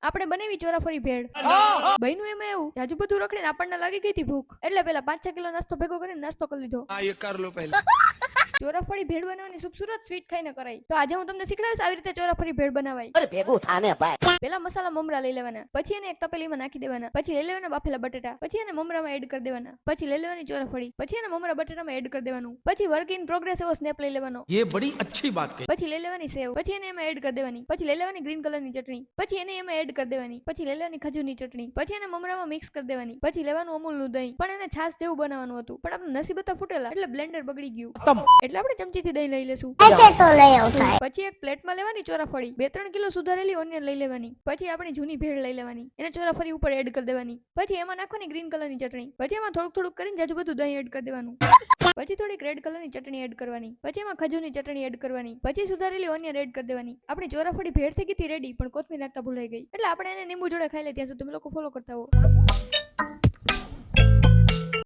આપણે બનાવી ચોરાફળી ભેળ. બન્યું એમાં એવું જાજુ બધું રખડીને આપણને લાગી ગઈ હતી ભૂખ, એટલે પેલા 5-6 કિલો નાસ્તો ભેગો કરીને નાસ્તો કરી લીધો. ये कर लो पहले. ચોરાફળી ભેળ બનાવવાની સુરત સ્વીટ ખાઈને કરાય. તો આજે હું તમને શીખડાવીશ આવી રીતે ચોરાફળી ભેળ બનાવાય. અરે ભેગું થાને ભાઈ. પેલા મસાલા મમરા લઈ લેવાના, પછી એને એક તપેલીમાં નાખી દેવાના, પછી લઈ લેવાના બાફેલા બટેટા, પછી એને મમરામાં એડ કરી દેવાના, પછી લઈ લેવાની ચોરાફળી, પછી એને મમરા બટેટામાં એડ કરી દેવાનું, પછી વર્ક ઇન પ્રોગ્રેસ એવો સ્નેપ લઈ લેવાનો, ये बड़ी अच्छी बात कही. પછી લઈ લેવાની સેવ, પછી એને એમાં એડ કરી દેવાની, પછી લઈ લેવાની ગ્રીન કલરની ચટણી, પછી એને એમાં એડ કરી દેવાની, પછી લઈ લેવાની ખજૂરની ચટણી, પછી એને મમરામાં મિક્સ કરી દેવાની, પછી લેવાનું અમૂલનું દહીં. પણ એને છાશ જેવું બનાવવાનું હતું, પણ આપણે નસીબ હતા ફૂટેલા એટલે બ્લેન્ડર બગડી ગયું, એટલે આપણે ચમચીથી દહીં લઈ લેશું. પછી એક પ્લેટમાં લેવાની ચોરાફળી, 2-3 કિલો સુધારેલી ઓનિયન લઈ લેવાની, પછી આપણી જૂની ભેળ લઈ લેવાની, એને ચોરાફળી ઉપર એડ કરી દેવાની, પછી એમાં નાખવાની ગ્રીન કલરની ચટણી, પછી એમાં થોડુંક કરીને જાજુ બધું દહીં એડ કરી દેવાનું, પછી થોડીક રેડ કલરની ચટણી એડ કરવાની, પછી એમાં ખજૂરની ચટણી એડ કરવાની, પછી સુધારેલી ઓનિયન એડ કરી દેવાની. આપણી ચોરાફળી ભેળ થઈ ગઈ રેડી, પણ કોથમીર નાખતા ભૂલાઈ ગઈ, એટલે આપણે એને લીંબુ જોડે ખાઈ લે. ત્યાં સુધી તમે લોકો ફોલો કરતા હો.